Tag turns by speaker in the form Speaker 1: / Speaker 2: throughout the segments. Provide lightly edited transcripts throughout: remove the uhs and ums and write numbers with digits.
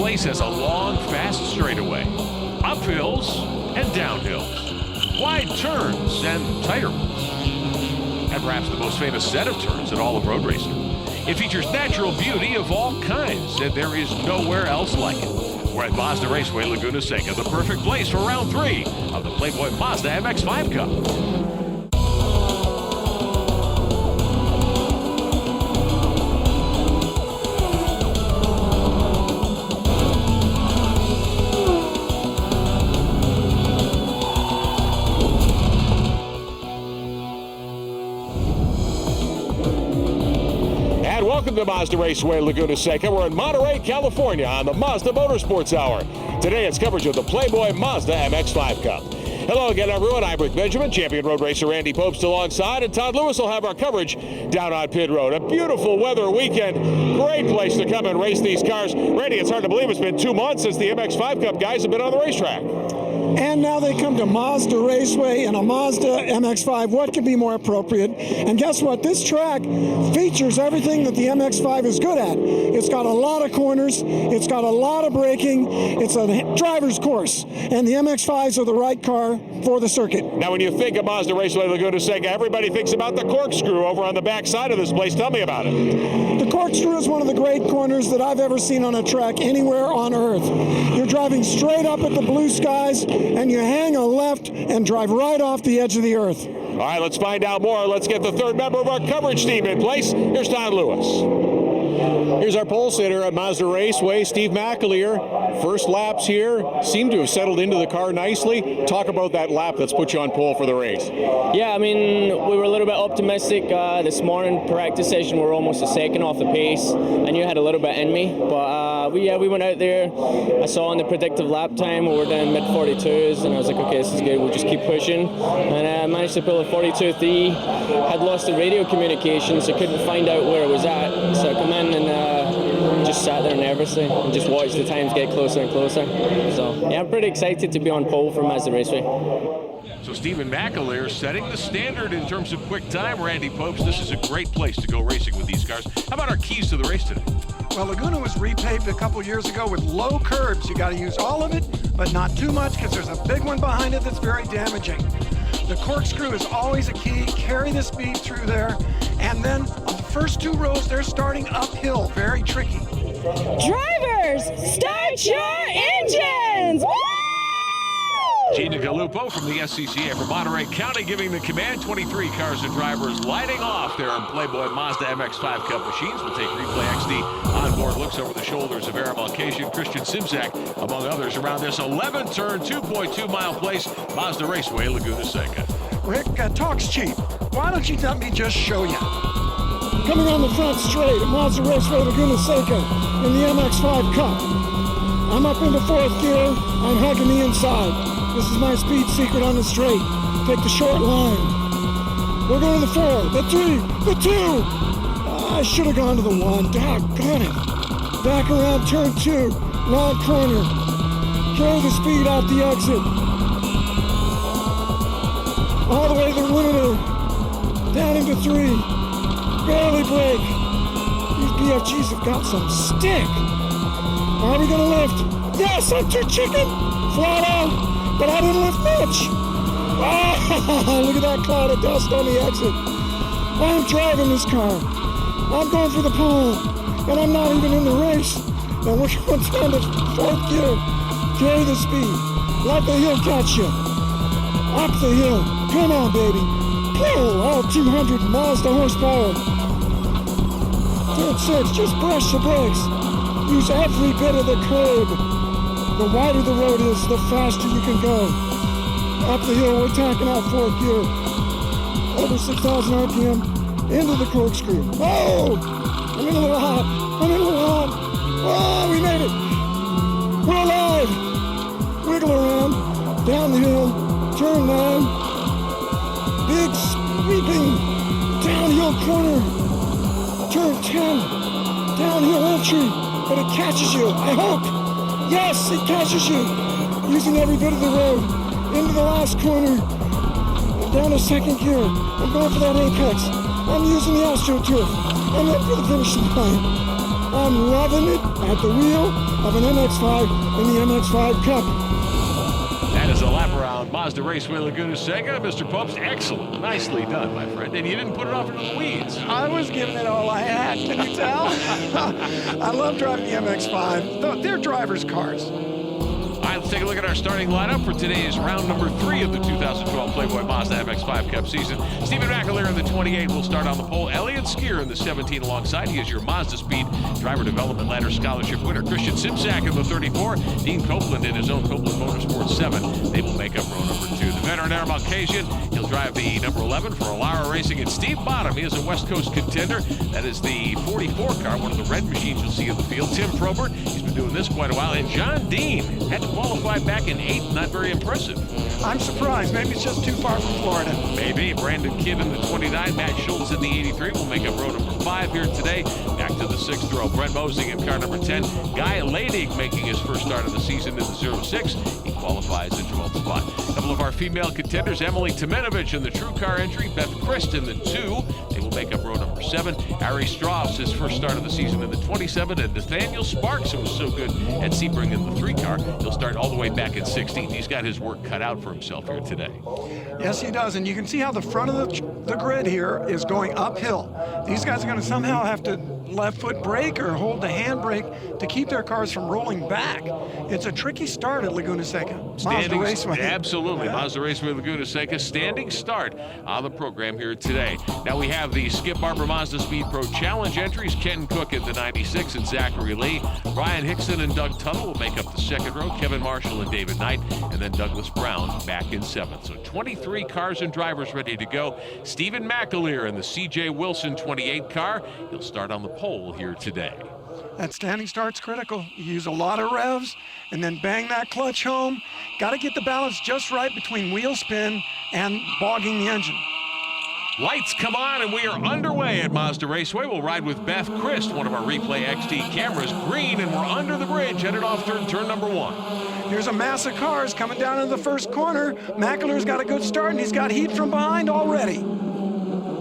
Speaker 1: place has a long, fast straightaway, uphills and downhills, wide turns and tighter ones, and perhaps the most famous set of turns in all of road racing. It features natural beauty of all kinds, and there is nowhere else like it. We're at Mazda Raceway, Laguna Seca, the perfect place for round 3 of the Playboy Mazda MX-5 Cup. Welcome to Mazda Raceway, Laguna Seca. We're in Monterey, California on the Mazda Motorsports Hour. Today it's coverage of the Playboy Mazda MX-5 Cup. Hello again, everyone. I'm Rick Benjamin, champion road racer Randy Popst alongside, and Todd Lewis will have our coverage down on pit road. A beautiful weather weekend. Great place to come and race these cars. Randy, it's hard to believe it's been 2 months since the MX-5 Cup guys have been on the racetrack.
Speaker 2: And now they come to Mazda Raceway and a Mazda MX-5. What could be more appropriate? And guess what? This track features everything that the MX-5 is good at. It's got a lot of corners. It's got a lot of braking. It's a driver's course. And the MX-5s are the right car for the circuit.
Speaker 1: Now, when you think of Mazda Raceway Laguna Seca, everybody thinks about the corkscrew over on the back side of this place. Tell me about it.
Speaker 2: The corkscrew is one of the great corners that I've ever seen on a track anywhere on Earth. You're driving straight up at the blue skies, and you hang a left and drive right off the edge of the earth.
Speaker 1: All right, let's find out more. Let's get the third member of our coverage team in place. Here's Todd Lewis.
Speaker 3: Here's our pole sitter at Mazda Raceway, Steve McAleer. First laps here seem to have settled into the car nicely. Talk about that lap that's put you on pole for the race.
Speaker 4: Yeah, I mean, we were a little bit optimistic this morning. Practice session, we were almost a second off the pace. I knew I had a little bit in me, but we went out there. I saw on the predictive lap time we were down mid-42s, and I was like, okay, this is good. We'll just keep pushing. And I managed to pull a 42.3. I'd lost the radio communication, so I couldn't find out where it was at. So I come in and just sat there nervously and just watched the times get closer and closer. So yeah, I'm pretty excited to be on pole for Mazda Raceway.
Speaker 1: So Stephen McAleer setting the standard in terms of quick time. Randy Popst, this is a great place to go racing with these cars. How about our keys to the race today?
Speaker 5: Well, Laguna was repaved a couple years ago with low curbs. You got to use all of it, but not too much, because there's a big one behind it that's very damaging. The corkscrew is always a key. Carry the speed through there. And then on the first 2 rows, they're starting uphill. Very tricky.
Speaker 6: Drivers, start your engines! Woo!
Speaker 1: Gina Gallupo from the SCCA from Monterey County giving the command. 23 cars and drivers lighting off there in Playboy Mazda MX-5 Cup machines. We'll take Replay XD on board. Looks over the shoulders of Aaron Malkasian, Christian Simzak, among others, around this 11-turn, 2.2-mile place, Mazda Raceway, Laguna Seca.
Speaker 5: Rick, talk's cheap. Why don't you let me just show you?
Speaker 2: Coming on the front straight at Mazda Raceway, Laguna Seca in the MX-5 Cup. I'm up into 4th gear. I'm hugging the inside. This is my speed secret on the straight. Take the short line. We're going to the 4, the 3, the 2. I should have gone to the 1. Doggone it. Back around turn 2. Long corner. Carry the speed out the exit. All the way to the limiter. Down into 3. Barely brake. These BFGs have got some stick. Are we going to lift? Yes, I'm too chicken. Flat out. But I didn't lift much. Oh, look at that cloud of dust on the exit. I'm driving this car. I'm going for the pole, and I'm not even in the race. Now we're going down to 4th gear. Carry the speed. Let the hill catch you. Up the hill. Come on, baby. Pull all 200 Mazda horsepower. Turn 6, just brush the brakes. Use every bit of the curb. The wider the road is, the faster you can go. Up the hill, we're tacking out 4th gear. Over 6,000 RPM, into the corkscrew. Oh! I'm in a little hot. Oh, we made it. We're alive. Wiggle around, down the hill, turn 9. Big sweeping downhill corner. Turn 10, downhill entry, but it catches you, I hope. Yes, it catches you. Using every bit of the road. Into the last corner. Down to 2nd gear. I'm going for that apex. I'm using the AstroTurf. I'm in for the finishing line. I'm loving it at the wheel of an MX-5 in the MX-5 Cup.
Speaker 1: That is a lap around Mazda Raceway Laguna Seca. Mr. Popes, excellent. Nicely done, my friend. And you didn't put it off into the weeds.
Speaker 5: I was giving it all I had, can you tell? I love driving the MX-5. They're drivers' cars.
Speaker 1: All right, let's take a look at our starting lineup for today's round number 3 of the 2012 Playboy Mazda MX-5 Cup season. Stephen McAleer in the 28 will start on the pole. Elliott Skier in the 17 alongside. He is your Mazda Speed Driver Development Ladder Scholarship winner. Christian Simsack in the 34. Dean Copeland in his own Copeland Motorsports 7. They will make up row number 2. The veteran Air Malcasian, he'll drive the number 11 for Alara Racing. And Steve Bottom, he is a West Coast contender. That is the 44 car, one of the red machines you'll see in the field. Tim Probert, he's been doing this quite a while. And John Dean had to qualified back in 8th, not very impressive.
Speaker 5: I'm surprised. Maybe it's just too far from Florida.
Speaker 1: Maybe. Brandon Kidd in the 29, Matt Schultz in the 83 will make up row number 5 here today. Back to the 6th row. Brent Mosing in car number 10. Guy Leidig making his first start of the season in the 06. He qualifies in 12th spot. A couple of our female contenders, Emily Tominovich in the True Car entry, Beth Christ in the 2. They will make up row number 7. Ari Strauss, his first start of the season in the 27. And Nathaniel Sparks, who was so good at Sebring in the 3 car, he'll start all the way back in 16th. He's got his work cut out for himself here today.
Speaker 5: Yes, he does. And you can see how the front of the grid here is going uphill. These guys are going to somehow have to left foot brake or hold the handbrake to keep their cars from rolling back. It's a tricky start at Laguna Seca. Mazda Raceway.
Speaker 1: Absolutely.
Speaker 5: Yeah.
Speaker 1: Mazda Raceway Laguna Seca, standing start on the program here today. Now we have the Skip Barber Mazda Speed Pro Challenge entries. Ken Cook at the 96 and Zachary Lee. Brian Hickson and Doug Tuttle will make up the 2nd row. Kevin Marshall and David Knight. And then Douglas Brown back in 7th. So 23 cars and drivers ready to go. Stephen McAleer in the CJ Wilson 28 car. He'll start on the pole here today.
Speaker 5: That standing start's critical. You use a lot of revs and then bang that clutch home. Got to get the balance just right between wheel spin and bogging the engine.
Speaker 1: Lights come on and we are underway at Mazda Raceway. We'll ride with Beth Christ, one of our Replay XT cameras. Green, and we're under the bridge, headed off turn number 1.
Speaker 5: Here's a mass of cars coming down into the first corner. McAleer's got a good start, and he's got heat from behind already.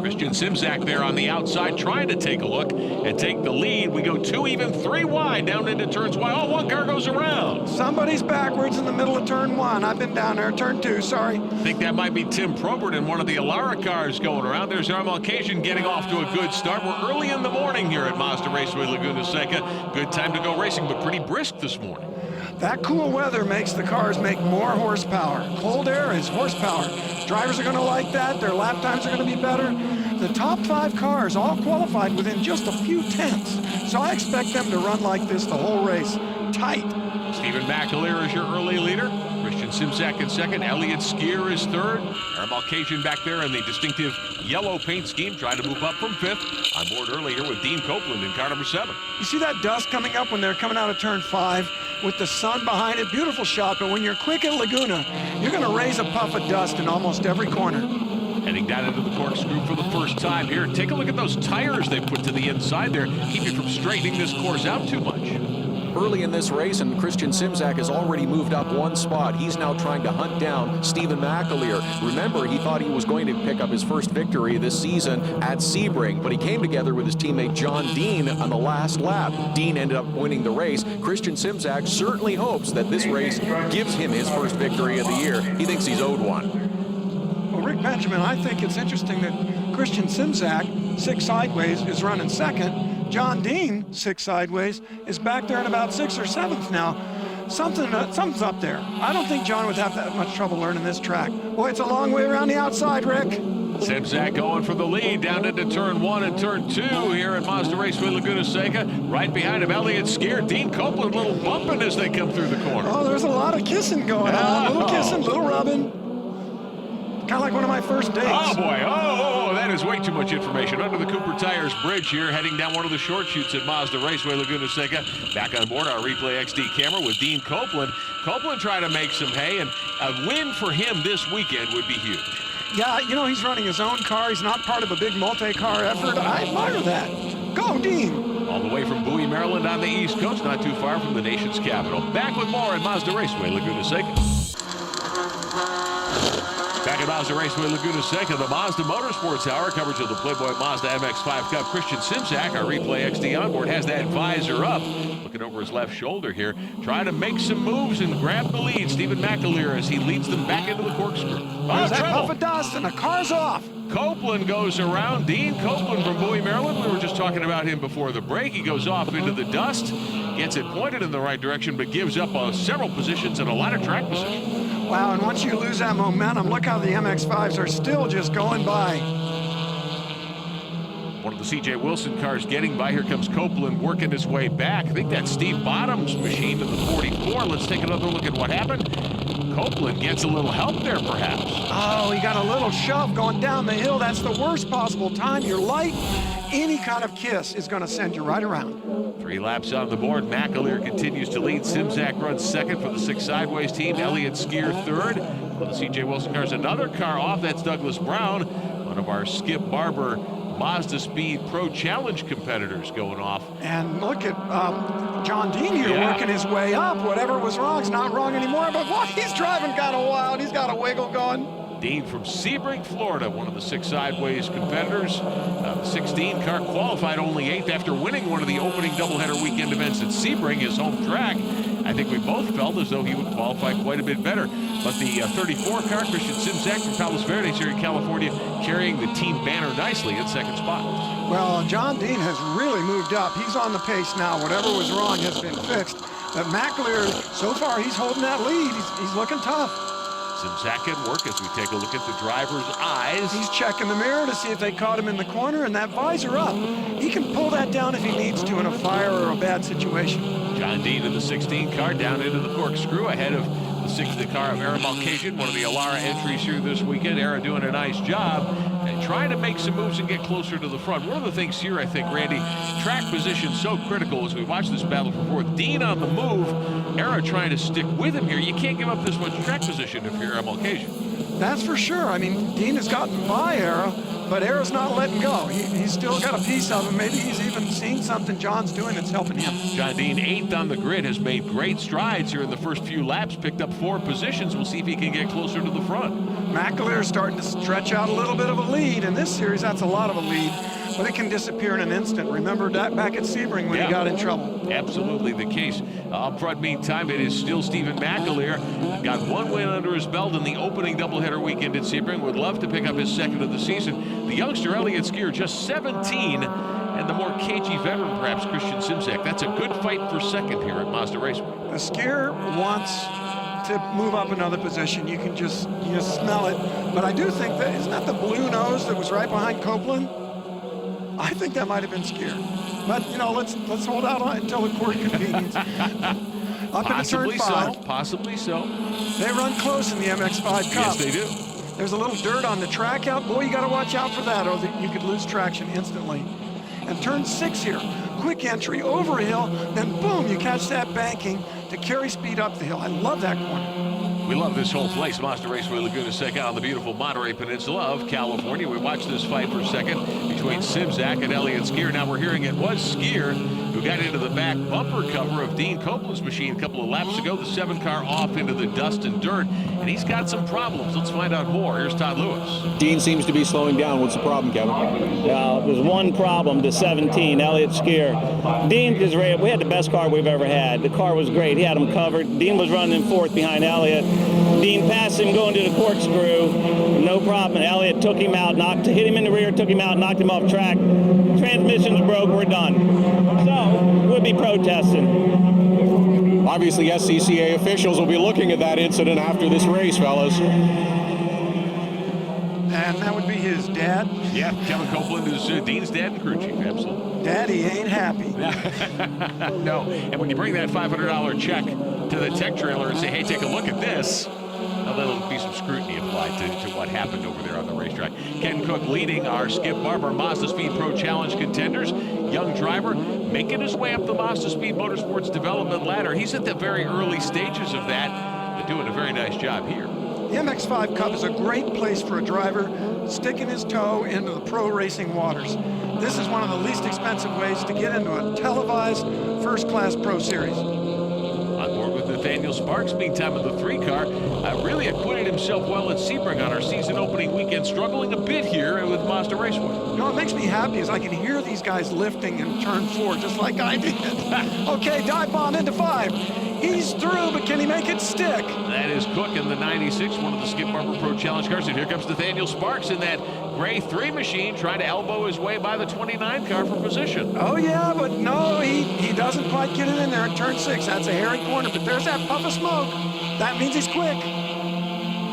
Speaker 1: Christian Simsack there on the outside trying to take a look and take the lead. We go 2, even 3 wide down into turns wide. Oh, 1 car goes around.
Speaker 5: Somebody's backwards in the middle of turn 1. I've been down there, turn 2, sorry.
Speaker 1: I think that might be Tim Probert in one of the Alara cars going around. There's our Malcasian getting off to a good start. We're early in the morning here at Mazda Raceway Laguna Seca. Good time to go racing, but pretty brisk this morning.
Speaker 5: That cool weather makes the cars make more horsepower. Cold air is horsepower. Drivers are going to like that. Their lap times are going to be better. The top 5 cars all qualified within just a few tenths. So I expect them to run like this the whole race. Tight.
Speaker 1: Stephen McAleer is your early leader. Christian Simsack in 2nd. Elliott Skier is 3rd. Our Malcasian back there in the distinctive yellow paint scheme, trying to move up from 5th. On board early here with Dean Copeland in car number 7.
Speaker 5: You see that dust coming up when they're coming out of turn 5 with the sun behind it? Beautiful shot, but when you're quick at Laguna, you're going to raise a puff of dust in almost every corner.
Speaker 1: Heading down into the corkscrew for the first time here. Take a look at those tires they put to the inside there. Keep you from straightening this course out too much.
Speaker 3: Early in this race, and Christian Simsack has already moved up 1 spot. He's now trying to hunt down Stephen McAleer. Remember, he thought he was going to pick up his first victory this season at Sebring, but he came together with his teammate John Dean on the last lap. Dean ended up winning the race. Christian Simsack certainly hopes that this race gives him his first victory of the year. He thinks he's owed one.
Speaker 5: Well, Rick Benjamin, I think it's interesting that Christian Simsack, 6 sideways, is running 2nd. John Dean, 6 sideways, is back there in about 6th or 7th now. Something's up there. I don't think John would have that much trouble learning this track. Boy, it's a long way around the outside, Rick.
Speaker 1: Simsack going for the lead down into turn 1 and turn 2 here at Mazda Raceway Laguna Seca. Right behind him, Elliott Skier. Dean Copeland, a little bumping as they come through the corner.
Speaker 5: Oh, there's a lot of kissing going on. A little kissing, little rubbing. Kind of like one of my first dates.
Speaker 1: Oh, boy. Oh, that is way too much information. Under the Cooper Tires Bridge here, heading down one of the short chutes at Mazda Raceway Laguna Seca. Back on board our Replay XD camera with Dean Copeland. Copeland trying to make some hay, and a win for him this weekend would be huge.
Speaker 5: Yeah, you know, he's running his own car. He's not part of a big multi-car effort. I admire that. Go, Dean.
Speaker 1: All the way from Bowie, Maryland on the East Coast, not too far from the nation's capital. Back with more at Mazda Raceway Laguna Seca. Back at at Mazda Raceway Laguna Seca, the Mazda Motorsports Hour. Coverage of the Playboy Mazda MX-5 Cup. Christian Simzak, our Replay XD onboard, has that visor up. Looking over his left shoulder here. Trying to make some moves and grab the lead. Stephen McAleer as he leads them back into the corkscrew.
Speaker 5: There's that puff of dust and the car's off.
Speaker 1: Copeland goes around. Dean Copeland from Bowie, Maryland. We were just talking about him before the break. He goes off into the dust, gets it pointed in the right direction, but gives up several positions and a lot of track position.
Speaker 5: Wow, and once you lose that momentum, look how the MX-5s are still just going by.
Speaker 1: One of the C.J. Wilson cars getting by. Here comes Copeland working his way back. I think that's Steve Bottom's machine to the 44. Let's take another look at what happened. Copeland gets a little help there, perhaps.
Speaker 5: Oh, he got a little shove going down the hill. That's the worst possible time. You're light. Any kind of kiss is going to send you right around.
Speaker 1: 3 laps on the board. McAleer continues to lead. Simzak runs second for the 6 Sideways team. Elliott Skier third. For the C.J. Wilson cars, another car off. That's Douglas Brown, one of our Skip Barber Mazda Speed Pro Challenge competitors going off.
Speaker 5: And look at John Dean here working his way up. Whatever was wrong is not wrong anymore, but what he's driving kind of wild. He's got a wiggle going.
Speaker 1: Dean from Sebring, Florida, one of the 6 Sideways competitors. The 16 car qualified only 8th after winning one of the opening doubleheader weekend events at Sebring, his home track. I think we both felt as though he would qualify quite a bit better. But the 34 car, Christian Simzak from Palos Verdes here in California, carrying the team banner nicely in second spot.
Speaker 5: Well, John Dean has really moved up. He's on the pace now. Whatever was wrong has been fixed. But McAleer, so far, he's holding that lead. He's looking tough.
Speaker 1: Simzak at work as we take a look at the driver's eyes.
Speaker 5: He's checking the mirror to see if they caught him in the corner, and that visor up. He can pull that down if he needs to in a fire or a bad situation.
Speaker 1: John Dean in the 16 car down into the corkscrew ahead of the 60 car of Ara Malkasian, one of the Alara entries here this weekend. Ara doing a nice job and trying to make some moves and get closer to the front. One of the things here, I think, Randy, track position so critical as we watch this battle for fourth. Dean on the move, Ara trying to stick with him here. You can't give up this much track position if you're Ara Malkasian.
Speaker 5: That's for sure. I mean, Dean has gotten by Ara, but Ara's not letting go. He's still got a piece of him. Maybe he's even seen something John's doing that's helping him.
Speaker 1: John Dean, 8th on the grid, has made great strides here in the first few laps, picked up 4 positions. We'll see if he can get closer to the front.
Speaker 5: McAleer's starting to stretch out a little bit of a lead. In this series, that's a lot of a lead, but it can disappear in an instant. Remember that back at Sebring when he got in trouble.
Speaker 1: Absolutely the case. Up front, meantime, it is still Stephen McAleer. Got 1 win under his belt in the opening doubleheader weekend at Sebring. Would love to pick up his 2nd of the season. The youngster Elliott Skier, just 17, and the more cagey veteran, perhaps, Christian Simzak. That's a good fight for 2nd here at Mazda Raceway.
Speaker 5: The Skier wants to move up another position. You can just smell it. But I do think that, isn't that the blue nose that was right behind Copeland? I think that might have been Skier. But, you know, let's hold out on it until the court convenes. Up
Speaker 1: Possibly
Speaker 5: in turn 5.
Speaker 1: so. Possibly so.
Speaker 5: They run close in the MX-5 Cup.
Speaker 1: Yes, they do.
Speaker 5: There's a little dirt on the track out. Boy, you got to watch out for that, or you could lose traction instantly. And turn 6 here. Quick entry over a hill, then boom, you catch that banking to carry speed up the hill. I love that corner.
Speaker 1: We love this whole place. Mazda Raceway Laguna Seca on the beautiful Monterey Peninsula of California. We watched this fight for 2nd between Simzak and Elliott Skier. Now we're hearing it was Skier who got into the back bumper cover of Dean Copeland's machine a couple of laps ago. The 7 car off into the dust and dirt, and he's got some problems. Let's find out more. Here's Todd Lewis.
Speaker 3: Dean seems to be slowing down. What's the problem, Kevin?
Speaker 7: There's one problem, the 17, Elliott Skier. Dean is ready. We had the best car we've ever had. The car was great. He had him covered. Dean was running in 4th behind Elliott. Dean passed him going to the corkscrew. No problem. Elliott took him out, hit him in the rear, took him out, knocked him off track. Transmissions broke. We're done. So we'll be protesting.
Speaker 3: Obviously, SCCA officials will be looking at that incident after this race, fellas.
Speaker 5: And that would be his dad.
Speaker 1: Yeah, Kevin Copeland is Dean's dad and crew chief, absolutely.
Speaker 5: Daddy ain't happy.
Speaker 1: No, and when you bring that $500 check to the tech trailer and say, hey, take a look at this, now there'll be some scrutiny applied to what happened over there on the racetrack. Ken Cook leading our Skip Barber Mazda Speed Pro Challenge contenders. Young driver making his way up the Mazda Speed Motorsports development ladder. He's at the very early stages of that, but doing a very nice job here.
Speaker 5: The MX-5 Cup is a great place for a driver sticking his toe into the pro racing waters. This is one of the least expensive ways to get into a televised first-class pro series.
Speaker 1: On board with the Nathaniel Sparks, meantime, in the 3 car, really acquitted himself well at Sebring on our season opening weekend, struggling a bit here with Mazda Raceway.
Speaker 5: You know, what makes me happy is I can hear these guys lifting in turn 4, just like I did. Okay, dive bomb into 5. He's through, but can he make it stick?
Speaker 1: That is Cook in the 96, one of the Skip Barber Pro Challenge cars. And here comes Nathaniel Sparks in that gray 3 machine, trying to elbow his way by the 29 car for position.
Speaker 5: Oh, yeah, but no, he doesn't quite get it in there at turn 6. That's a hairy corner, but there's that puff of smoke. That means he's quick.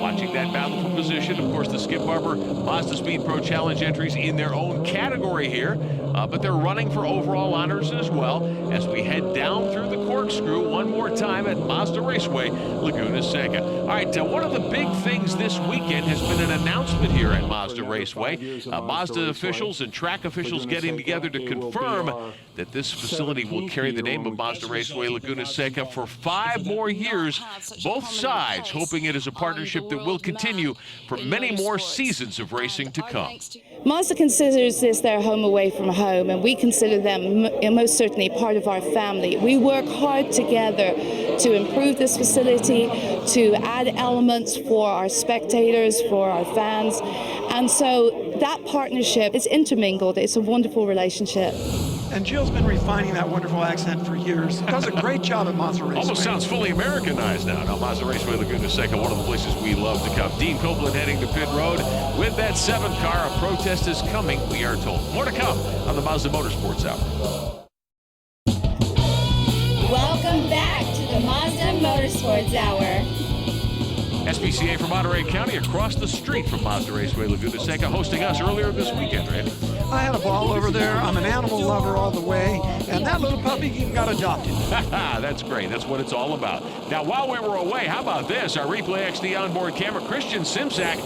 Speaker 1: Watching that battle for position, of course, the Skip Barber Mazda Speed Pro Challenge entries in their own category here, but they're running for overall honors as well as we head down through the corkscrew one more time at Mazda Raceway, Laguna Seca. All right, one of the big things this weekend has been an announcement here at Mazda Raceway. Mazda officials and track officials getting together to confirm that this facility will carry the name of Mazda Raceway Laguna Seca for 5 more years, both sides hoping it is a partnership that will continue for many more seasons of racing to come.
Speaker 6: Mazda considers this their home away from home, and we consider them most certainly part of our family. We work hard together to improve this facility, to add elements for our spectators, for our fans, and so that partnership is intermingled. It's a wonderful relationship.
Speaker 5: And Jill's been refining that wonderful accent for years. Does a great job at Mazda Raceway.
Speaker 1: Almost sounds fully Americanized now. Now, Mazda Raceway Laguna Seca, one of the places we love to come. Dean Copeland heading to pit road with that 7 car. A protest is coming, we are told. More to come on the Mazda Motorsports Hour.
Speaker 8: Welcome back to the Mazda Motorsports Hour.
Speaker 1: SPCA from Monterey County across the street from Mazda Raceway Laguna Seca, hosting us earlier this weekend, Randy.
Speaker 5: I had a ball over there. I'm an animal lover all the way, and that little puppy even got adopted.
Speaker 1: That's great. That's what it's all about. Now, while we were away, how about this? Our Replay XD onboard camera, Christian Simzak,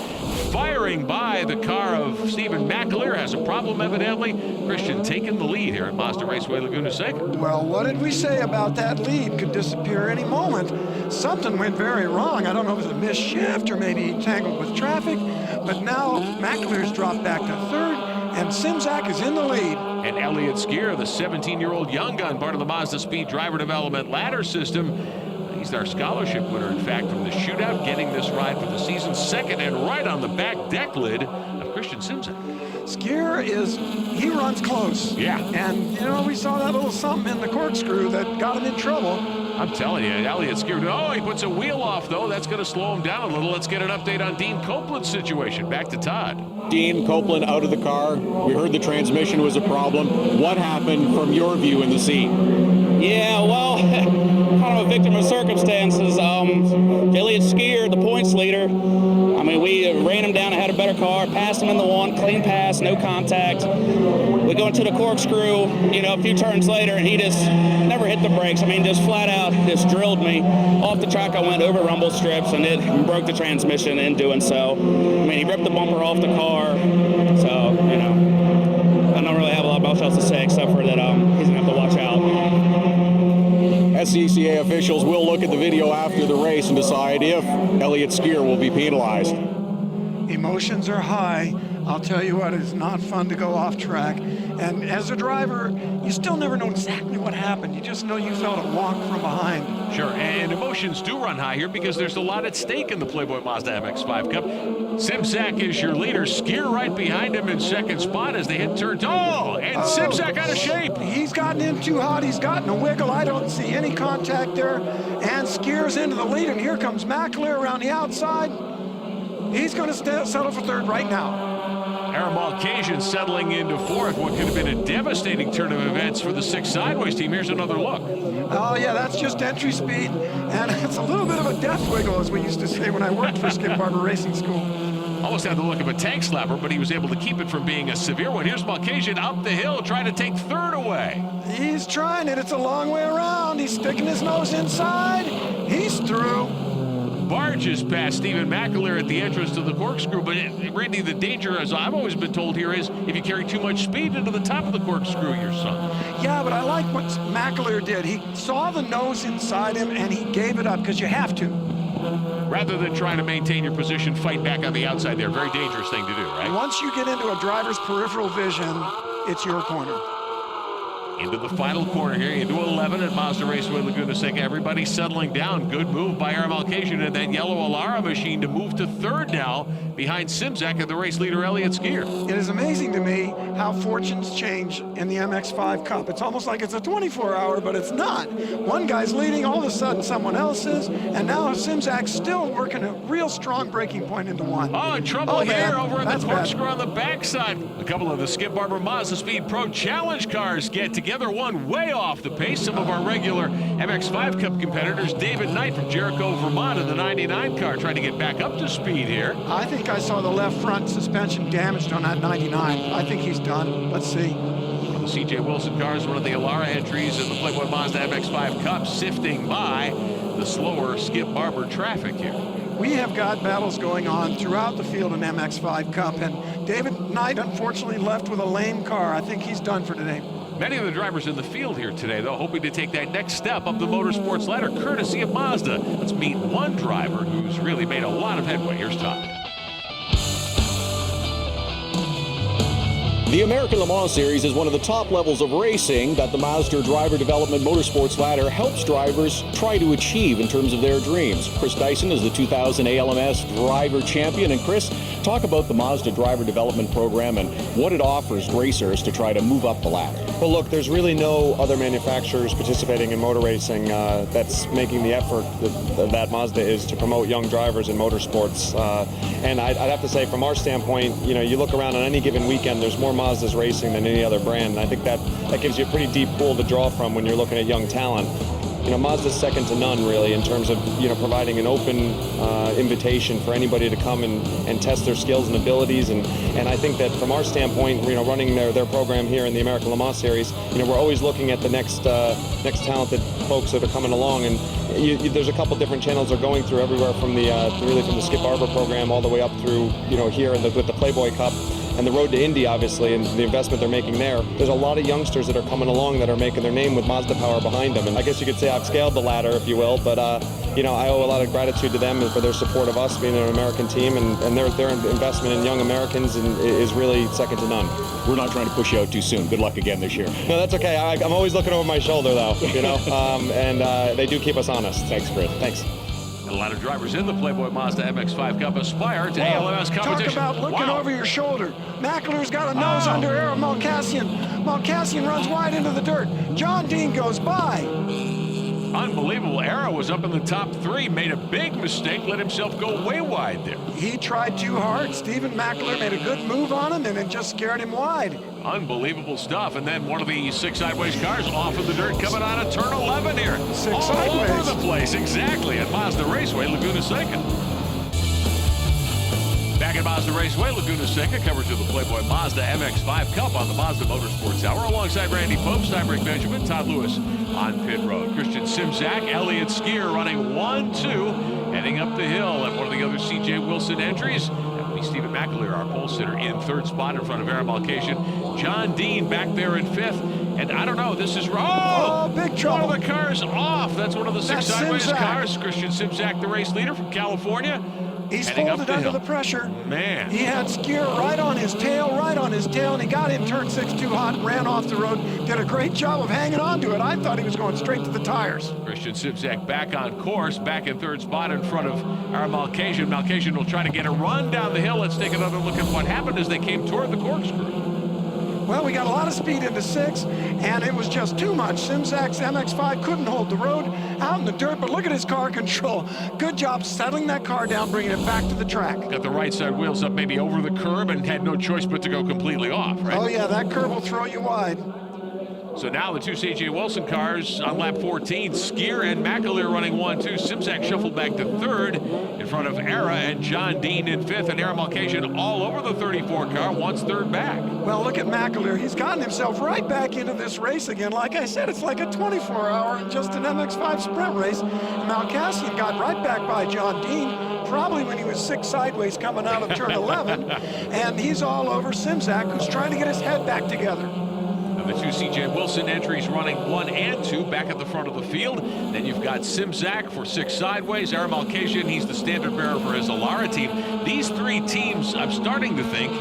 Speaker 1: firing by the car of Stephen McAleer, has a problem evidently. Christian taking the lead here at Mazda Raceway Laguna Seca.
Speaker 5: Well, what did we say about that lead? Could disappear any moment. Something went very wrong. I don't know if it was a missed shift or maybe he tangled with traffic, but now McAleer's dropped back to 3rd. And Simzak is in the lead.
Speaker 1: And Elliott Skier, the 17-year-old young gun, part of the Mazda Speed Driver Development Ladder System. He's our scholarship winner, in fact, from the shootout, getting this ride for the season. 2nd and right on the back deck lid of Christian Simzak.
Speaker 5: Skier he runs close.
Speaker 1: Yeah.
Speaker 5: And, you know, we saw that little something in the corkscrew that got him in trouble.
Speaker 1: I'm telling you, Elliott Skier, oh, he puts a wheel off, though. That's going to slow him down a little. Let's get an update on Dean Copeland's situation. Back to Todd.
Speaker 3: Dean Copeland out of the car. We heard the transmission was a problem. What happened from your view in the seat?
Speaker 7: Yeah, well, kind of a victim of circumstances. Elliott Skier, the points leader, I mean, we ran him down and had a better car, passed him in the 1, clean pass, no contact. We go into the corkscrew, you know, a few turns later, and he just never hit the brakes. I mean, just flat out just drilled me. Off the track, I went over rumble strips, and it broke the transmission in doing so. I mean, he ripped the bumper off the car, so, you know, I don't really have a lot else to say except for that he's going to have to watch out.
Speaker 3: SCCA officials will look at the video after the race and decide if Elliott Skier will be penalized.
Speaker 5: Emotions are high. I'll tell you what, it's not fun to go off track. And as a driver, you still never know exactly what happened. You just know you felt a walk from behind.
Speaker 1: Sure, and emotions do run high here because there's a lot at stake in the Playboy Mazda MX-5 Cup. Simzak is your leader. Skier right behind him in 2nd spot as they hit turn 2. And Simzak out of shape.
Speaker 5: He's gotten in too hot. He's gotten a wiggle. I don't see any contact there. And Skier's into the lead, and here comes McAleer around the outside. He's going to settle for 3rd right now.
Speaker 1: Aaron Malkasian settling into 4th. What could have been a devastating turn of events for the 6 sideways team. Here's another look.
Speaker 5: Oh, yeah, that's just entry speed. And it's a little bit of a death wiggle, as we used to say when I worked for Skip Barber Racing School.
Speaker 1: Almost had the look of a tank slapper, but he was able to keep it from being a severe one. Here's Malkasian up the hill, trying to take 3rd away.
Speaker 5: He's trying it. It's a long way around. He's sticking his nose inside. He's through.
Speaker 1: Barges past Stephen McAleer at the entrance to the corkscrew, but Randy, the danger, as I've always been told here, is if you carry too much speed into the top of the corkscrew, you're sunk.
Speaker 5: Yeah, but I like what McAleer did. He saw the nose inside him, and he gave it up, because you have to.
Speaker 1: Rather than trying to maintain your position, fight back on the outside there. Very dangerous thing to do, right?
Speaker 5: Once you get into a driver's peripheral vision, it's your corner.
Speaker 1: Into the final corner here, into 11 at Mazda Raceway, Laguna Seca. Everybody settling down. Good move by Air Malcation and that yellow Alara machine to move to third now behind Simzak and the race leader Elliott Skier.
Speaker 5: It is amazing to me how fortunes change in the MX-5 Cup. It's almost like it's a 24-hour, but it's not. One guy's leading, all of a sudden someone else is, and now Simzak's still working a real strong breaking point into one.
Speaker 1: Oh, trouble here over at the corkscrew
Speaker 5: bad.
Speaker 1: on the backside. A couple of the Skip Barber Mazda Speed Pro Challenge cars get together, one way off the pace. Some of our regular MX-5 Cup competitors, David Knight from Jericho, Vermont, in the 99 car, trying to get back up to speed here.
Speaker 5: I think I saw the left front suspension damaged on that 99. I think he's done. Let's see.
Speaker 1: One of the C.J. Wilson cars, one of the Alara entries in the Playboy Mazda MX-5 Cup, sifting by the slower Skip Barber traffic here.
Speaker 5: We have got battles going on throughout the field in MX-5 Cup, and David Knight unfortunately left with a lame car. I think he's done for today.
Speaker 1: Many of the drivers in the field here today, though, hoping to take that next step up the motorsports ladder, courtesy of Mazda. Let's meet one driver who's really made a lot of headway. Here's Todd.
Speaker 3: The American Le Mans Series is one of the top levels of racing that the Mazda Driver Development Motorsports Ladder helps drivers try to achieve in terms of their dreams. Chris Dyson is the 2000 ALMS Driver Champion. And Chris, talk about the Mazda Driver Development Program and what it offers racers to try to move up the ladder.
Speaker 9: Well, look, there's really no other manufacturers participating in motor racing that's making the effort that Mazda is to promote young drivers in motorsports. And I'd have to say, from our standpoint, you know, you look around on any given weekend, there's more Mazdas racing than any other brand. And I think that gives you a pretty deep pool to draw from when you're looking at young talent. You know, Mazda's second to none, really, in terms of, you know, providing an open invitation for anybody to come and test their skills and abilities. And I think that from our standpoint, you know, running their program here in the American Le Mans Series, you know, we're always looking at the next talented folks that are coming along. And there's a couple different channels they're going through, everywhere from the Skip Barber program all the way up through, you know, here with the Playboy Cup. And the road to Indy, obviously, and the investment they're making there. There's a lot of youngsters that are coming along that are making their name with Mazda power behind them. And I guess you could say I've scaled the ladder, if you will, but you know, I owe a lot of gratitude to them for their support of us being an American team, and their investment in young Americans is really second to none.
Speaker 3: We're not trying to push you out too soon. Good luck again this year.
Speaker 9: No, that's okay. I'm always looking over my shoulder, though, you know, and they do keep us honest.
Speaker 3: Thanks, Chris.
Speaker 9: Thanks.
Speaker 1: A lot of drivers in the Playboy Mazda MX-5 Cup aspire to ALMS competition.
Speaker 5: Talk about looking over your shoulder. McAleer's got a nose under Aaron Malkassian. Malkassian runs wide into the dirt. John Dean goes by.
Speaker 1: Unbelievable. Era was up in the top three, made a big mistake, let himself go way wide there.
Speaker 5: He tried too hard. Stephen McAleer made a good move on him, and it just scared him wide.
Speaker 1: Unbelievable stuff. And then one of the six sideways cars off of the dirt coming out of turn 11 here.
Speaker 5: Six
Speaker 1: all
Speaker 5: sideways.
Speaker 1: over the place, exactly, at Mazda Raceway, Laguna Seca. Back at Mazda Raceway, Laguna Seca, coverage of the Playboy Mazda MX-5 Cup on the Mazda Motorsports Hour, alongside Randy Pope, Steinberg Benjamin, Todd Lewis on pit road. Christian Simzak, Elliott Skier running 1-2, heading up the hill at one of the other C.J. Wilson entries. That would be Stephen McAleer, our pole sitter, in third spot in front of Aaron Malcation. John Dean back there in fifth. And I don't know, this is
Speaker 5: big trouble.
Speaker 1: One of the cars off. That's one of the six
Speaker 5: That's
Speaker 1: sideways
Speaker 5: Simzak.
Speaker 1: cars. Christian Simzak, the race leader from California.
Speaker 5: He's
Speaker 1: heading
Speaker 5: folded
Speaker 1: up
Speaker 5: under
Speaker 1: hill.
Speaker 5: the pressure.
Speaker 1: Man.
Speaker 5: He had Skier right on his tail, and he got in turn 6 too hot and ran off the road. Did a great job of hanging on to it. I thought he was going straight to the tires.
Speaker 1: Christian Simzak back on course, back in third spot in front of our Malcation. Malcation will try to get a run down the hill. Let's take another look at what happened as they came toward the corkscrew.
Speaker 5: Well, we got a lot of speed into 6, and it was just too much. Simzak's MX-5 couldn't hold the road out in the dirt, but look at his car control. Good job settling that car down, bringing it back to the track.
Speaker 1: Got the right side wheels up maybe over the curb and had no choice but to go completely off, right?
Speaker 5: Oh, yeah, that curb will throw you wide.
Speaker 1: So now the two C.J. Wilson cars on lap 14, Skier and McAleer running 1-2. Simzak shuffled back to third in front of Era and John Dean in fifth, and Aaron Malcation all over the 34 car, wants third back.
Speaker 5: Well, look at McAleer. He's gotten himself right back into this race again. Like I said, it's like a 24-hour, just an MX-5 sprint race. Malkassian got right back by John Dean, probably when he was 6 sideways coming out of turn 11, and he's all over Simzak, who's trying to get his head back together.
Speaker 1: The two C.J. Wilson entries running 1 and 2 back at the front of the field. Then you've got Simzak for 6 sideways. Aaron Malcation, he's the standard bearer for his Alara team. These 3 teams, I'm starting to think,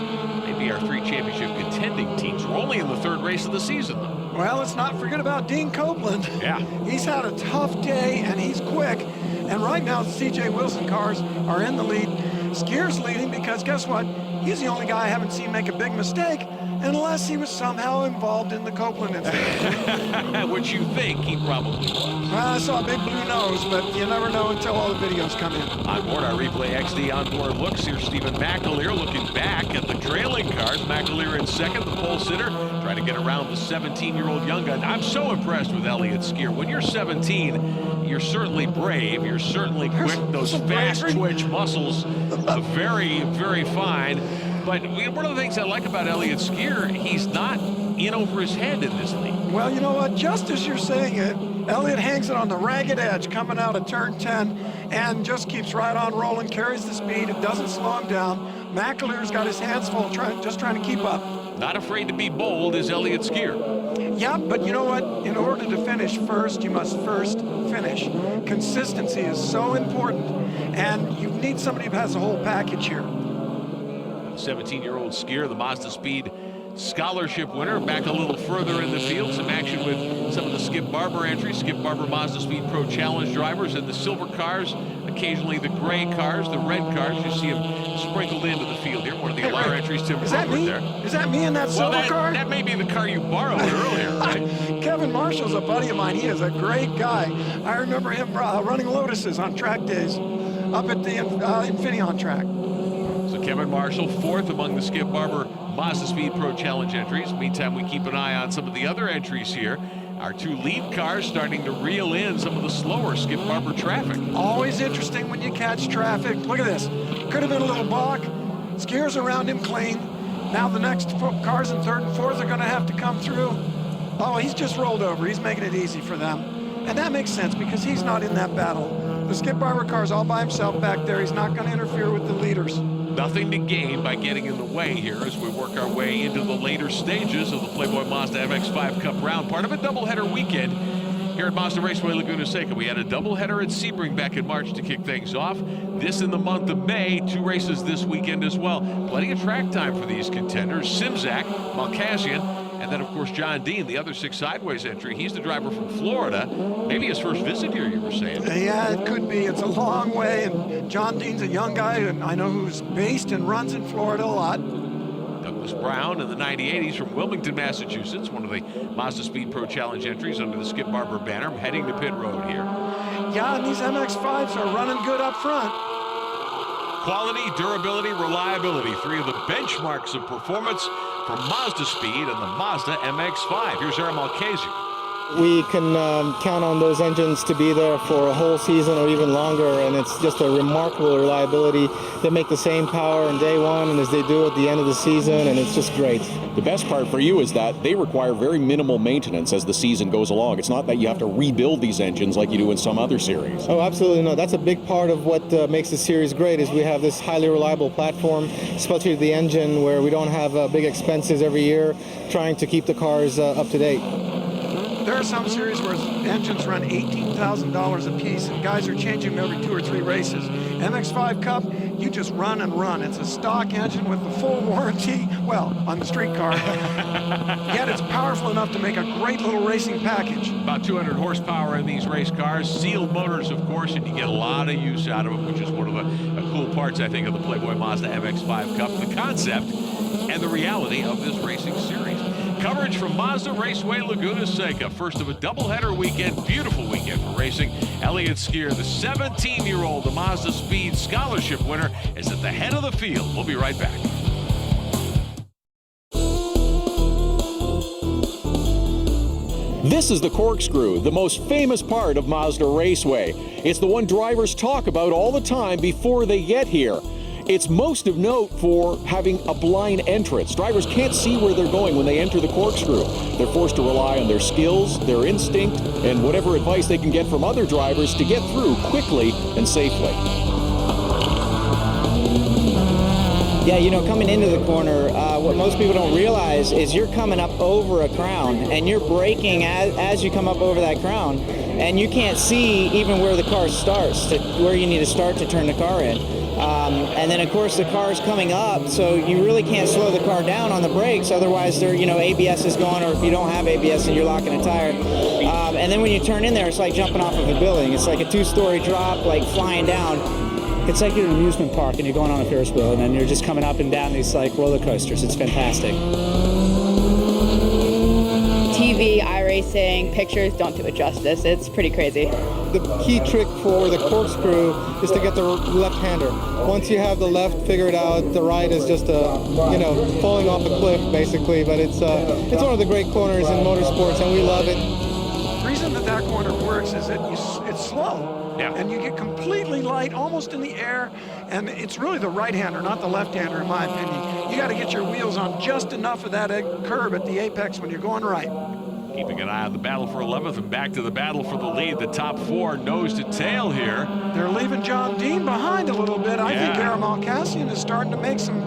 Speaker 1: maybe our 3 championship contending teams. We're only in the 3rd race of the season, though.
Speaker 5: Well, let's not forget about Dean Copeland.
Speaker 1: Yeah.
Speaker 5: He's had a tough day, and he's quick. And right now, the C.J. Wilson cars are in the lead. Skier's leading because guess what? He's the only guy I haven't seen make a big mistake unless he was somehow involved in the Copeland incident.
Speaker 1: Which you think he probably was.
Speaker 5: Well, I saw a big blue nose, but you never know until all the videos come in.
Speaker 1: On board our Replay XD onboard looks, here's Stephen McAleer looking back at the trailing cars. McAleer in second, the pole sitter, trying to get around the 17-year-old young gun. I'm so impressed with Elliott Skier. When you're 17, you're certainly brave, you're certainly quick, those fast twitch muscles are very, very fine. But one of the things I like about Elliott Skier, he's not in over his head in this league.
Speaker 5: Well, you know what? Just as you're saying it, Elliott hangs it on the ragged edge coming out of turn 10 and just keeps right on rolling, carries the speed. It doesn't slow him down. McAleer's got his hands full just trying to keep up.
Speaker 1: Not afraid to be bold is Elliott Skier.
Speaker 5: Yeah, but you know what? In order to finish first, you must first finish. Consistency is so important, and you need somebody who has the whole package here.
Speaker 1: 17-year-old Skier, the Mazda Speed Scholarship winner, back a little further in the field. Some action with some of the Skip Barber entries. Skip Barber Mazda Speed Pro Challenge drivers in the silver cars, occasionally the gray cars, the red cars. You see them sprinkled into the field here. One of the Allure entries, Tim Crawford there.
Speaker 5: Is that me in that silver car?
Speaker 1: That may be the car you borrowed earlier, right?
Speaker 5: Kevin Marshall's a buddy of mine. He is a great guy. I remember him running Lotuses on track days up at the Infineon track.
Speaker 1: So Kevin Marshall, fourth among the Skip Barber Mazda Speed Pro Challenge entries. Meantime, we keep an eye on some of the other entries here. Our two lead cars starting to reel in some of the slower Skip Barber traffic.
Speaker 5: Always interesting when you catch traffic. Look at this. Could have been a little balk. Skiers around him clean. Now the next cars in third and fourth are going to have to come through. Oh, he's just rolled over. He's making it easy for them. And that makes sense because he's not in that battle. The Skip Barber car's all by himself back there. He's not going to interfere with the leaders.
Speaker 1: Nothing to gain by getting in the way here as we work our way into the later stages of the Playboy Mazda MX-5 Cup round. Part of a doubleheader weekend here at Mazda Raceway Laguna Seca. We had a doubleheader at Sebring back in March to kick things off. This in the month of May, 2 races this weekend as well. Plenty of track time for these contenders. Simzak, Malkasian, and then, of course, John Dean, the other 6 sideways entry. He's the driver from Florida. Maybe his first visit here, you were saying.
Speaker 5: Yeah, it could be. It's a long way, and John Dean's a young guy, and I know who's based and runs in Florida a lot.
Speaker 1: Douglas Brown in the 98s from Wilmington, Massachusetts, one of the Mazda Speed Pro Challenge entries under the Skip Barber banner, heading to pit road here.
Speaker 5: Yeah, and these MX-5s are running good up front.
Speaker 1: Quality, durability, reliability, 3 of the benchmarks of performance from Mazda Speed and the Mazda MX-5. Here's Aaron Malkasian.
Speaker 10: We can count on those engines to be there for a whole season or even longer, and it's just a remarkable reliability. They make the same power in day one and as they do at the end of the season, and it's just great.
Speaker 3: The best part for you is that they require very minimal maintenance as the season goes along. It's not that you have to rebuild these engines like you do in some other series.
Speaker 10: Oh, absolutely no. That's a big part of what makes the series great is we have this highly reliable platform, especially the engine, where we don't have big expenses every year trying to keep the cars up to date.
Speaker 5: There are some series where engines run $18,000 a piece, and guys are changing them every 2 or 3 races. MX-5 Cup, you just run and run. It's a stock engine with the full warranty, well, on the street car. Yet it's powerful enough to make a great little racing package.
Speaker 1: About 200 horsepower in these race cars, sealed motors, of course, and you get a lot of use out of them, which is one of the cool parts, I think, of the Playboy Mazda MX-5 Cup, the concept and the reality of this racing series. Coverage from Mazda Raceway Laguna Seca. First of a doubleheader weekend, beautiful weekend for racing. Elliott Skier, the 17-year-old, the Mazda Speed Scholarship winner, is at the head of the field. We'll be right back.
Speaker 3: This is the corkscrew, the most famous part of Mazda Raceway. It's the one drivers talk about all the time before they get here. It's most of note for having a blind entrance. Drivers can't see where they're going when they enter the corkscrew. They're forced to rely on their skills, their instinct, and whatever advice they can get from other drivers to get through quickly and safely.
Speaker 10: Yeah, you know, coming into the corner, what most people don't realize is you're coming up over a crown, and you're braking as you come up over that crown, and you can't see even where the car starts, to where you need to start to turn the car in. And then, of course, the car's coming up, so you really can't slow the car down on the brakes. Otherwise, ABS is going, or if you don't have ABS and you're locking a tire. And then when you turn in there, it's like jumping off of a building. It's like a 2-story drop, like flying down. It's like you're at an amusement park and you're going on a Ferris wheel, and then you're just coming up and down these like roller coasters. It's fantastic.
Speaker 6: TV, iRacing, pictures don't do it justice. It's pretty crazy.
Speaker 10: The key trick for the corkscrew is to get the left-hander. Once you have the left figured out, the right is just falling off a cliff basically. But it's one of the great corners in motorsports, and we love it.
Speaker 5: The reason that corner works is that it's slow.
Speaker 1: Yeah.
Speaker 5: And you get completely light, almost in the air, and it's really the right-hander, not the left-hander, in my opinion. You got to get your wheels on just enough of that curb at the apex when you're going right.
Speaker 1: Keeping an eye on the battle for 11th and back to the battle for the lead. The top 4 nose to tail here.
Speaker 5: They're leaving John Dean behind a little bit. I think Aaron Malkassian is starting to make some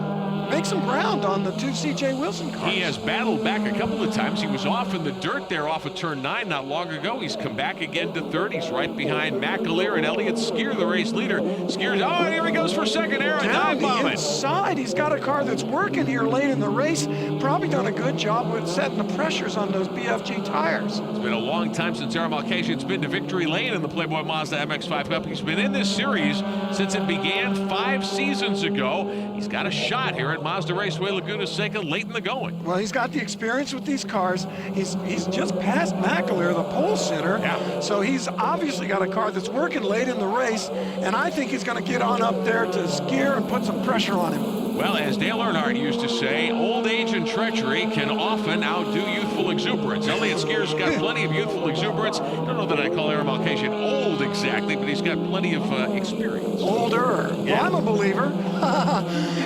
Speaker 5: ground on the 2 CJ Wilson cars.
Speaker 1: He has battled back a couple of times. He was off in the dirt there off of turn 9 not long ago. He's come back again to 3rd. He's right behind McAleer and Elliott Skier, the race leader. Skier's, here he goes for second. Aaron
Speaker 5: down
Speaker 1: dive bombing.
Speaker 5: The inside. He's got a car that's working here late in the race. Probably done a good job with setting the pressures on those BFG tires.
Speaker 1: It's been a long time since Aaron Malkassian's been to victory lane in the Playboy Mazda MX-5 Cup. He's been in this series since it began 5 seasons ago. He's got a shot here at Mazda Raceway Laguna Seca late in the going.
Speaker 5: Well, he's got the experience with these cars. He's just passed McAleer, the pole sitter.
Speaker 1: Yeah.
Speaker 5: So he's obviously got a car that's working late in the race, and I think he's going to get on up there to Skier and put some pressure on him.
Speaker 1: Well, as Dale Earnhardt used to say, old age and treachery can often outdo youthful exuberance. Elliott Skier's got plenty of youthful exuberance. Don't know that I call Aaron Malkassian old exactly, but he's got plenty of experience.
Speaker 5: Older.
Speaker 1: Yeah.
Speaker 5: Well, I'm a believer.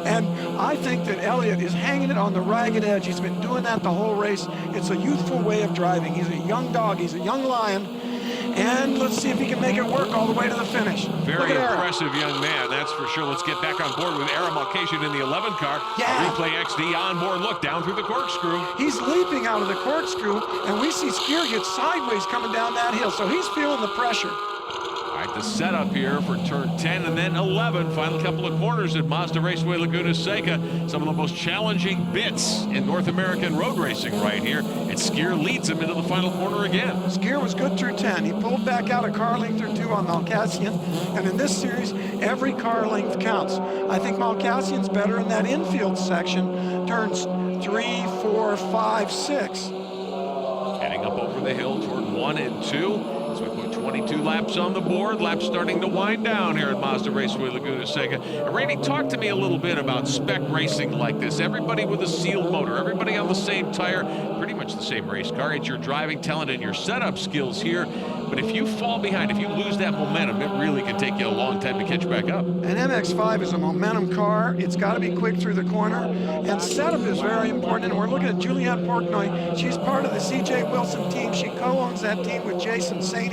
Speaker 5: And I think that Elliott is hanging it on the ragged edge. He's been doing that the whole race. It's a youthful way of driving. He's a young dog. He's a young lion. And let's see if he can make it work all the way to the finish.
Speaker 1: Very impressive young man, that's for sure. Let's get back on board with Aaron Malkassian in the 11 car.
Speaker 5: Yeah.
Speaker 1: Replay XD onboard look down through the corkscrew.
Speaker 5: He's leaping out of the corkscrew, and we see Skier get sideways coming down that hill, so he's feeling the pressure.
Speaker 1: All right, the setup here for turn 10 and then 11. Final couple of corners at Mazda Raceway Laguna Seca. Some of the most challenging bits in North American road racing right here. And Skier leads him into the final corner again.
Speaker 5: Skier was good through 10. He pulled back out a car length or 2 on Malkassian. And in this series, every car length counts. I think Malkassian's better in that infield section. Turns 3, 4, 5, 6.
Speaker 1: Heading up over the hill toward 1 and 2. As we put 22 laps on the board, laps starting to wind down here at Mazda Raceway Laguna Seca. And Randy, talk to me a little bit about spec racing like this. Everybody with a sealed motor, everybody on the same tire, pretty much the same race car. It's your driving talent and your setup skills here. But if you fall behind, if you lose that momentum, it really can take you a long time to catch back up.
Speaker 5: An MX-5 is a momentum car. It's got to be quick through the corner. And setup is very important. And we're looking at Juliette Portnoy. She's part of the CJ Wilson team. She co-owns that team with Jason Saney.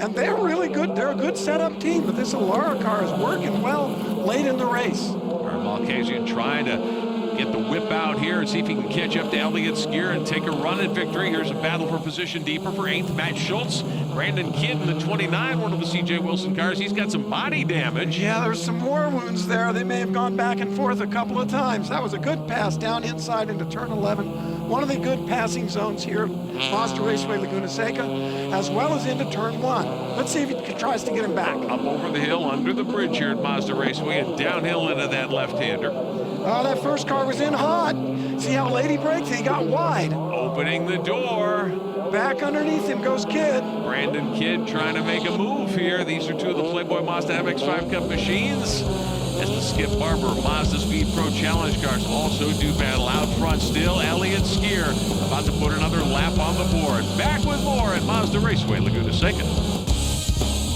Speaker 5: And they're really good. They're a good setup team. But this Alara car is working well late in the race.
Speaker 1: Aaron Malkassian trying to get the whip out here and see if he can catch up to Elliott Skier and take a run at victory. Here's a battle for position deeper for 8th, Matt Schultz. Brandon Kidd in the 29, one of the C.J. Wilson cars. He's got some body damage.
Speaker 5: Yeah, there's some more wounds there. They may have gone back and forth a couple of times. That was a good pass down inside into turn 11. One of the good passing zones here at Mazda Raceway Laguna Seca, as well as into turn 1. Let's see if he tries to get him back.
Speaker 1: Up over the hill, under the bridge here at Mazda Raceway, and downhill into that left-hander.
Speaker 5: Oh, that first car was in hot. See how late he braked? He got wide.
Speaker 1: Opening the door.
Speaker 5: Back underneath him goes Kidd.
Speaker 1: Brandon Kidd trying to make a move here. These are 2 of the Playboy Mazda MX-5 Cup machines. As the Skip Barber Mazda Speed Pro Challenge cars also do battle out front still. Elliott Skier about to put another lap on the board. Back with more at Mazda Raceway Laguna Seca.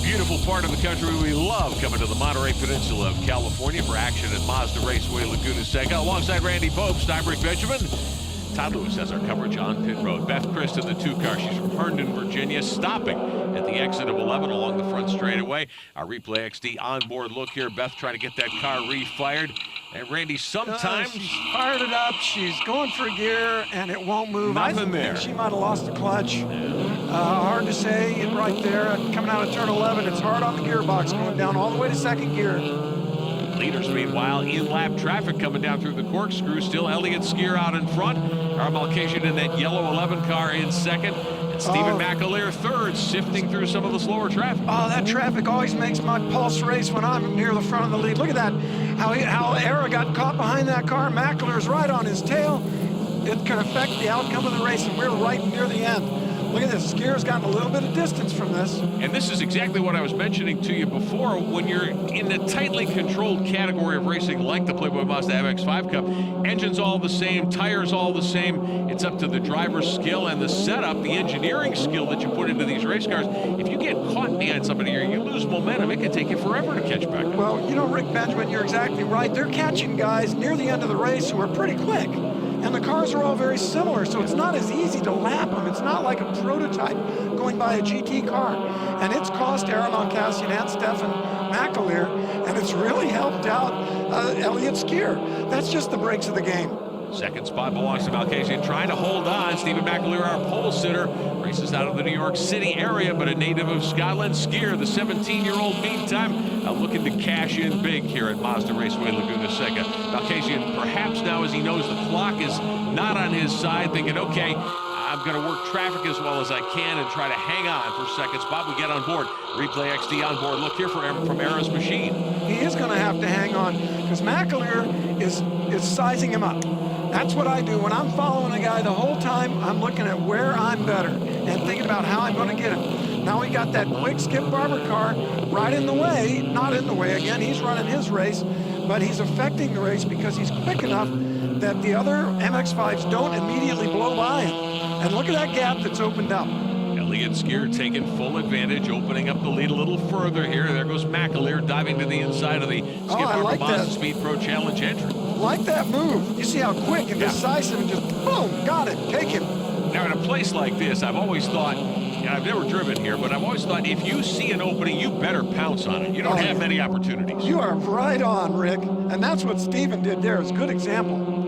Speaker 1: Beautiful part of the country we love, coming to the Monterey Peninsula of California for action at Mazda Raceway Laguna Seca. Alongside Randy Pope, Steinberg Benjamin. Todd Lewis has our coverage on pit road. Beth Christ in the 2 car. She's from Herndon, Virginia, stopping at the exit of 11 along the front straightaway. Our Replay XD onboard look here. Beth trying to get that car refired. And Randy, sometimes
Speaker 5: she's fired it up. She's going for a gear, and it won't move.
Speaker 1: Nothing there.
Speaker 5: I think she might have lost the clutch. Hard to say right there. Coming out of turn 11, it's hard on the gearbox, going down all the way to 2nd gear.
Speaker 1: Leaders, meanwhile, in lap traffic coming down through the corkscrew. Still Elliott Skier out in front. Our Malkasian in that yellow 11 car in 2nd. And Stephen McAleer 3rd, sifting through some of the slower traffic.
Speaker 5: Oh, that traffic always makes my pulse race when I'm near the front of the lead. Look at that. How Era got caught behind that car. McAleer's right on his tail. It can affect the outcome of the race, and we're right near the end. Look at this. Skier's gotten a little bit of distance from this.
Speaker 1: And this is exactly what I was mentioning to you before. When you're in a tightly controlled category of racing like the Playboy Mazda MX-5 Cup, engines all the same, tires all the same. It's up to the driver's skill and the setup, the engineering skill that you put into these race cars. If you get caught behind somebody here, you lose momentum. It can take you forever to catch back up.
Speaker 5: Well, you know, Rick Benjamin, you're exactly right. They're catching guys near the end of the race who are pretty quick. And the cars are all very similar, so it's not as easy to lap them. It's not like a prototype going by a GT car. And it's cost Aaron Malkasian and Stefan McAleer, and it's really helped out Elliott Skier. That's just the breaks of the game.
Speaker 1: 2nd spot belongs to Malkasian, trying to hold on. Stephen McAleer, our pole sitter, races out of the New York City area, but a native of Scotland. Skier, the 17-year-old, meantime, looking to cash in big here at Mazda Raceway Laguna Seca. Malkasian, perhaps now as he knows the clock is not on his side, thinking, okay, I'm going to work traffic as well as I can and try to hang on for 2nd spot. We get on board. Replay XD on board. Look here from Era's machine.
Speaker 5: He is going to have to hang on because McAleer is sizing him up. That's what I do. When I'm following a guy the whole time, I'm looking at where I'm better and thinking about how I'm going to get him. Now we got that quick Skip Barber car right in the way. Not in the way again. He's running his race, but he's affecting the race because he's quick enough that the other MX-5s don't immediately blow by him. And look at that gap that's opened up.
Speaker 1: Elliott Skier taking full advantage, opening up the lead a little further here. There goes McAleer diving to the inside of the Skip Barber Mazda Speed Pro Challenge entry.
Speaker 5: Like that move. You see how quick and decisive and just boom, got it, take him.
Speaker 1: Now in a place like this, I've always thought, and I've never driven here, but I've always thought if you see an opening, you better pounce on it. You don't have many opportunities.
Speaker 5: You are right on, Rick. And that's what Steven did there. It's a good example.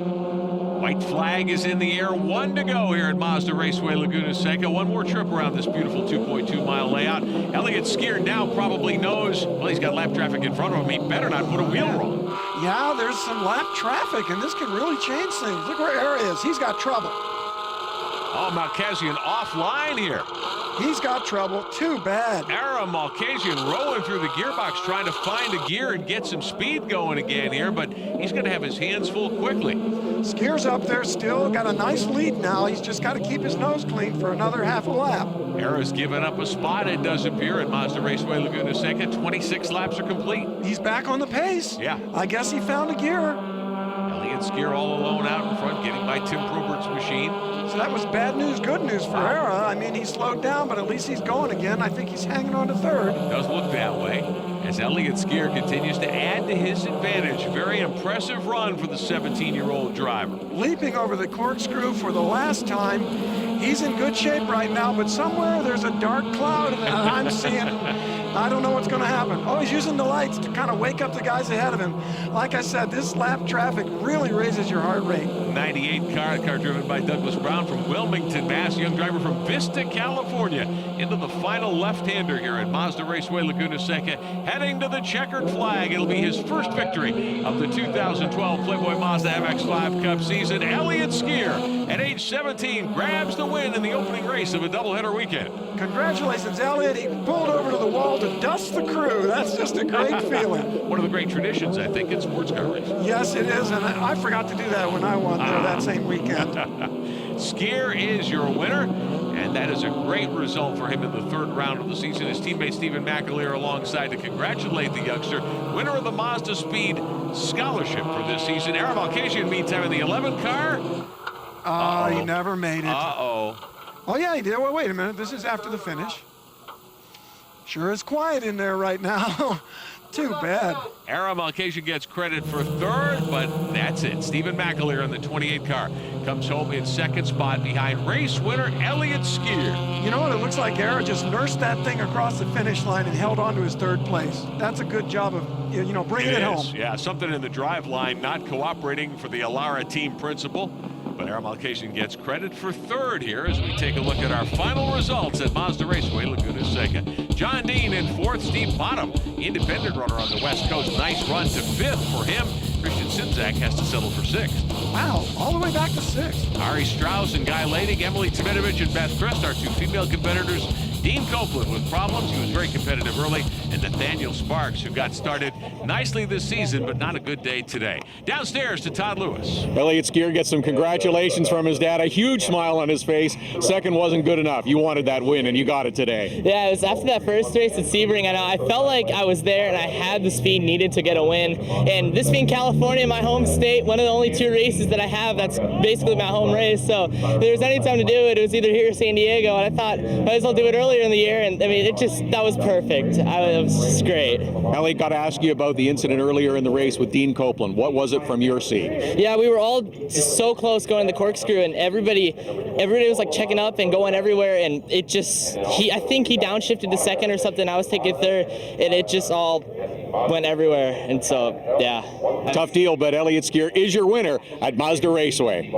Speaker 1: White flag is in the air. 1 to go here at Mazda Raceway Laguna Seca. One more trip around this beautiful 2.2-mile layout. Elliott Skier now probably knows, well, he's got lap traffic in front of him. He better not put a wheel wrong.
Speaker 5: Yeah, there's some lap traffic, and this can really change things. Look where Era is. He's got trouble.
Speaker 1: Oh, Malkasian offline here.
Speaker 5: He's got trouble. Too bad.
Speaker 1: Era Malkasian rolling through the gearbox, trying to find a gear and get some speed going again here, but he's going to have his hands full quickly.
Speaker 5: Skier's up there still, got a nice lead now. He's just got to keep his nose clean for another half a lap.
Speaker 1: Era's given up a spot, it does appear, at Mazda Raceway Laguna Seca. 26 laps are complete.
Speaker 5: He's back on the pace.
Speaker 1: Yeah.
Speaker 5: I guess he found a gear.
Speaker 1: Elliott Skier all alone out in front, getting by Tim Probert's machine.
Speaker 5: So that was bad news, good news for Era. I mean, he slowed down, but at least he's going again. I think he's hanging on to 3rd.
Speaker 1: It does look that way as Elliott Skier continues to add to his advantage. Very impressive run for the 17-year-old driver.
Speaker 5: Leaping over the corkscrew for the last time. He's in good shape right now, but somewhere there's a dark cloud that I'm seeing. I don't know what's going to happen. Oh, he's using the lights to kind of wake up the guys ahead of him. Like I said, this lap traffic really raises your heart rate.
Speaker 1: 98 car driven by Douglas Brown from Wilmington, Mass. Young driver from Vista, California, into the final left-hander here at Mazda Raceway Laguna Seca, heading to the checkered flag. It'll be his first victory of the 2012 Playboy Mazda MX-5 Cup season. Elliott Skier, at age 17, grabs the win in the opening race of a doubleheader weekend.
Speaker 5: Congratulations, Elliott. He pulled over to the wall to dust the crew. That's just a great feeling.
Speaker 1: One of the great traditions, I think, in sports car racing.
Speaker 5: Yes, it is, and I forgot to do that when I won there that same weekend.
Speaker 1: Skier is your winner, and that is a great result for him in the 3rd round of the season. His teammate Stephen McAleer alongside to congratulate the youngster, winner of the Mazda Speed Scholarship for this season. Era Malkasian, meantime, in the 11 car.
Speaker 5: He never made it.
Speaker 1: Uh-oh.
Speaker 5: Oh, yeah, he did. Well, wait a minute. This is after the finish. Sure is quiet in there right now. Too bad.
Speaker 1: Ara Malkasian gets credit for third, but that's it. Stephen McAleer in the 28 car comes home in second spot behind race winner Elliott Skier.
Speaker 5: You know what? It looks like Ara just nursed that thing across the finish line and held on to his third place. That's a good job of, bringing it home.
Speaker 1: Yeah, something in the drive line not cooperating for the Alara team principal. But Ara Malkasian gets credit for third here as we take a look at our final results at Mazda Raceway, Laguna Seca. John Dean in fourth, Steve Bottom, independent runner on the West Coast. Nice run to fifth for him. Christian Simzak has to settle for sixth.
Speaker 5: Wow, all the way back to sixth.
Speaker 1: Ari Strauss and Guy Lading, Emily Timitovich and Beth Christ, our two female competitors. Dean Copeland with problems. He was very competitive early. And Nathaniel Sparks, who got started nicely this season, but not a good day today. Downstairs to Todd Lewis.
Speaker 3: Elliott Skier gets some congratulations from his dad. A huge smile on his face. Second wasn't good enough. You wanted that win, and you got it today.
Speaker 4: Yeah, it was after that first race at Sebring. I felt like I was there and I had the speed needed to get a win. And this being California, my home state, one of the only two races that I have that's basically my home race. So if there was any time to do it, it was either here or San Diego. And I thought, might as well do it earlier in the year. And I mean, that was perfect. It was just great.
Speaker 3: Elliott, got to ask you about the incident earlier in the race with Dean Copeland. What was it from your seat?
Speaker 4: Yeah, we were all just so close going the corkscrew, and everybody was like checking up and going everywhere, and it just, I think he downshifted to second or something. I was taking third, and it just all went everywhere. And so, yeah.
Speaker 3: Tough deal, but Elliott Skier is your winner at Mazda Raceway.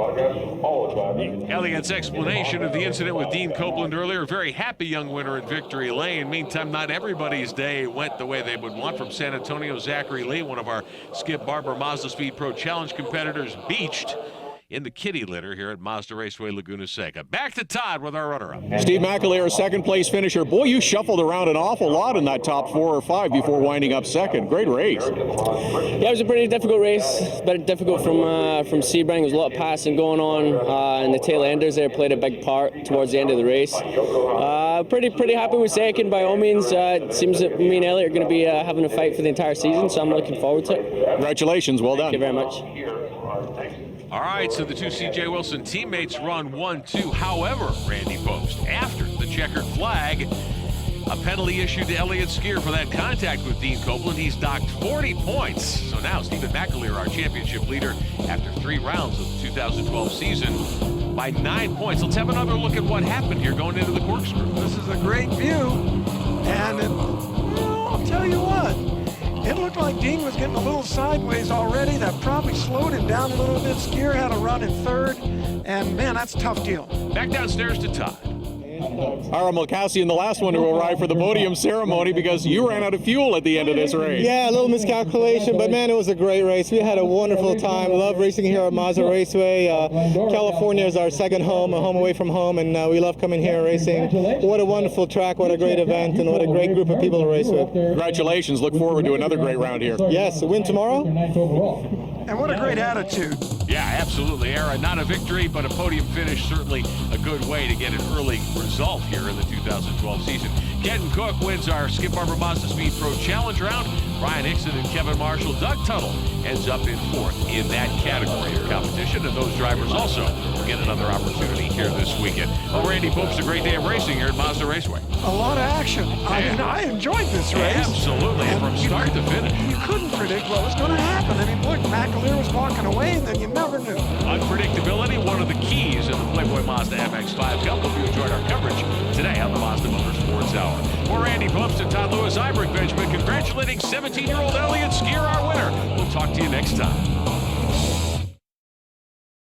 Speaker 1: Elliott's explanation of the incident with Dean Copeland earlier. Very happy young winner at Victory Lane. Meantime, not everybody's day went the way they would want. From San Antonio, Zachary Lee, one of our Skip Barber Mazda Speed Pro Challenge competitors, beached in the kitty litter here at Mazda Raceway, Laguna Seca. Back to Todd with our runner-up.
Speaker 3: Steve McAleer, a second place finisher. Boy, you shuffled around an awful lot in that top 4 or 5 before winding up second. Great race.
Speaker 4: Yeah, it was a pretty difficult race. But difficult from Sebring. There was a lot of passing going on, and the tail enders there played a big part towards the end of the race. Pretty happy with second by all means. It seems that me and Elliott are going to be having a fight for the entire season, so I'm looking forward to it.
Speaker 3: Congratulations, well done.
Speaker 4: Thank you very much.
Speaker 1: All right, so the two C.J. Wilson teammates run 1-2. However, Randy Post, after the checkered flag, a penalty issued to Elliott Skier for that contact with Dean Copeland. He's docked 40 points. So now Stephen McAleer, our championship leader, after 3 rounds of the 2012 season, by 9 points. Let's have another look at what happened here going into the corkscrew.
Speaker 5: This is a great view, and I'll tell you what. It looked like Dean was getting a little sideways already. That probably slowed him down a little bit. Skier had a run in third, and man, that's a tough deal.
Speaker 1: Back downstairs to Todd.
Speaker 3: Ara Malkasian, the last one to arrive for the podium ceremony because you ran out of fuel at the end of this race.
Speaker 10: Yeah, a little miscalculation, but man, it was a great race. We had a wonderful time. Love racing here at Mazda Raceway. California is our second home, a home away from home, and we love coming here and racing. What a wonderful track, what a great event, and what a great group of people to race with.
Speaker 3: Congratulations. Look forward to another great round here.
Speaker 10: Yes, a win tomorrow.
Speaker 5: And what a great attitude.
Speaker 1: Yeah, absolutely, Ara. Not a victory, but a podium finish. Certainly a good way to get an early result here in the 2012 season. Kenton Cook wins our Skip Barber Mazda Speed Pro Challenge round. Brian Hickson and Kevin Marshall. Doug Tuttle ends up in 4th in that category of competition, and those drivers also get another opportunity here this weekend. Well, Randy Pope's a great day of racing here at Mazda Raceway.
Speaker 5: A lot of action. I enjoyed this race.
Speaker 1: Absolutely, from start to finish.
Speaker 5: You couldn't predict what was going to happen. I mean, look, McAleer was walking away, and then you never knew.
Speaker 1: Unpredictability, one of the keys in the Playboy Mazda MX-5 Cup. Hope you enjoyed our coverage today on the Mazda Motorsports Hour. For Randy Post and Todd Lewis, I'm Rick Benjamin, congratulating 17-year-old Elliott Skier, our winner. We'll talk to you next time.